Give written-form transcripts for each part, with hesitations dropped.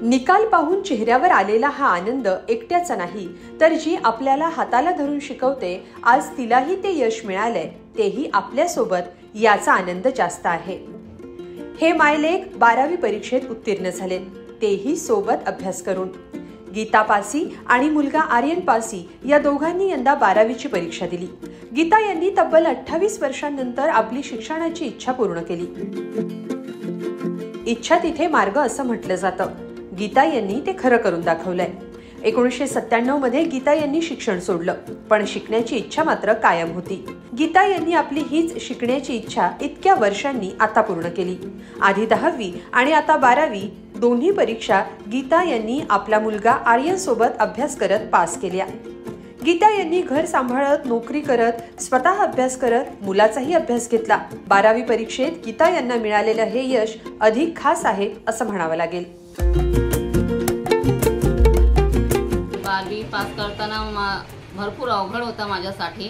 निकाल पाहून चेहऱ्यावर आलेला हा आनंद एकट्याचा नाही, तर जी आपल्याला हाताला धरून शिकवते आज तिलाही ते यश मिळालंय, तेही आपल्या सोबत, याचा आनंद जास्त आहे। हे मायलेक 12वी परीक्षेत उत्तीर्ण झाले, तेही सोबत अभ्यास करून। गीता पासी आणि मुलगा आर्यन पासी या दोघांनी यंदा 12वीची परीक्षा दिली। गीता यांनी तब्बल 28 वर्षांनंतर आपली शिक्षणाची इच्छा पूर्ण केली। इच्छा तिथे मार्ग असं म्हटलं जातं। गीता यांनी ते खरं करून दाखवलंय। 1997 मध्ये गीता यांनी शिक्षण सोडलं, पण शिकण्याची इच्छा मात्र कायम होती। गीता यांनी आपली हीच शिकण्याची इच्छा इतक्या वर्षांनी आता पूर्ण केली। आधी 10वी आणि आता 12वी दोन्ही परीक्षा गीता यांनी आपला मुलगा आर्यन सोबत अभ्यास करत पास केल्या। गीता यांनी घर सांभाळत, नोकरी करत, स्वतः अभ्यास करत मुलाचाही अभ्यास घेतला। 12वी परीक्षेत गीता यांना मिळालेलं हे यश अधिक खास आहे असं म्हणावं लागेल। 12वी पास करताना भरपूर अवघड होता माझ्यासाठी।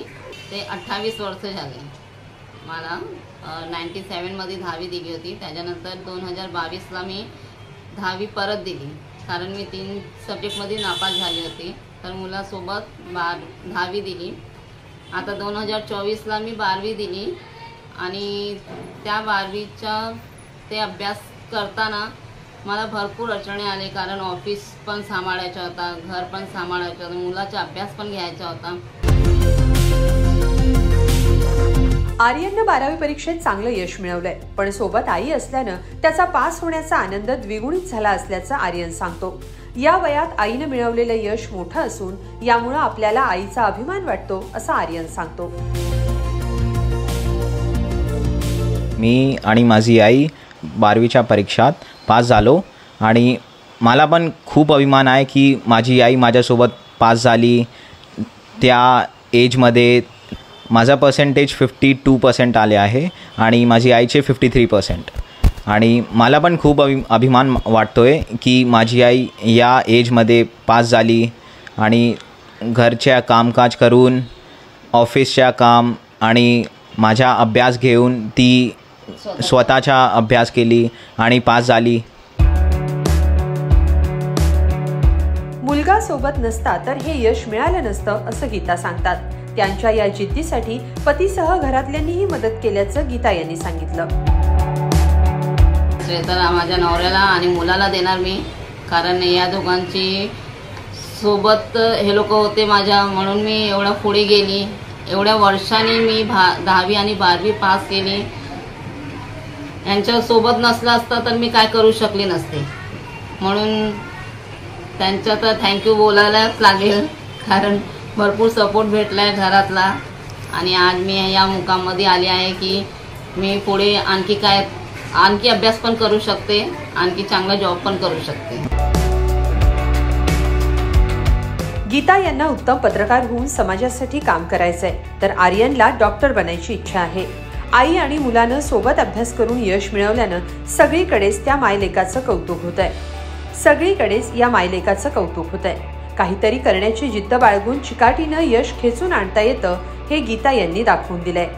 ते 28 वर्ष झाले। मला 97 मध्ये 10वी दिली होती। त्याच्यानंतर 2022ला मी 10वी परत दिली, कारण मी 3 सब्जेक्टमध्ये नापास झाली होती। तर मुलासोबत 10वी दिली। आता 2024ला मी 12वी दिली आणि त्या 12वीचा ते अभ्यास करताना मला भरपूर अडचणी आले, कारण ऑफिस पण सांभाळायचा होता, घर पण सांभाळायचं होतं, मुलाचा अभ्यास पण घ्यायचा होता। आर्यननं 12वी परीक्षेत चांगलं यश मिळवलंय, पण सोबत आई असल्यानं त्याचा पास होण्याचा आनंद द्विगुणित झाला असल्याचं आर्यन सांगतो। या वयात आईनं मिळवलेलं यश मोठं असून यामुळे आपल्याला आईचा अभिमान वाटतो असं आर्यन सांगतो। मी आणि माझी आई 12वीच्या परीक्षात पास झालो आणि मला पण खूप अभिमान आहे की माझी आई माझ्यासोबत पास झाली। त्या एजमध्ये माझा पर्सेंटेज 52% आले आहे आणि माझी आईचे 53%। आणि मला पण खूप अभिमान वाटतोय की माझी आई या एजमध्ये पास झाली आणि घरच्या कामकाज करून, ऑफिसच्या काम आणि माझा अभ्यास घेऊन ती स्वतःचा अभ्यास केली आणि पास झाली। मुलगा सोबत नसता तर हे यश मिळालं नसतं असं गीता सांगतात। त्यांच्या या जिद्दीसाठी पतीसह घरातल्यांनीही मदत केल्याचं गीता यांनी सांगितलं। तर माझ्या नवऱ्याला आणि मुलाला देणार मी, कारण या दोघांची सोबत हे लोक होते माझ्या, म्हणून मी एवढा पुढे गेली। एवढ्या वर्षांनी मी 10वी आणि 12वी पास केली। यांच्या सोबत नसला असता तर मी काय करू शकले नसते, म्हणून त्यांचा तर थँक्यू बोलायलाच लागेल, कारण भरपूर सपोर्ट भेटलाय घरातला। आणि आज मी या मुकामामध्ये आले आहे की मी पुढे आणखी अभ्यास पण करू शकते, आणखी चांगला जॉब पण करू शकते। गीता यांना उत्तम पत्रकार होऊन समाजासाठी काम करायचंय, तर आर्यनला डॉक्टर बनायची इच्छा आहे। आई आणि मुलानं सोबत अभ्यास करून यश मिळवल्यानं सगळीकडेच त्या मायलेकाचं कौतुक होतंय। सगळीकडेच या मायलेकाचं कौतुक होतंय। काहीतरी करण्याची जिद्द बाळगून चिकाटीनं यश खेचून आणता येतं, हे गीता यांनी दाखवून दिलंय।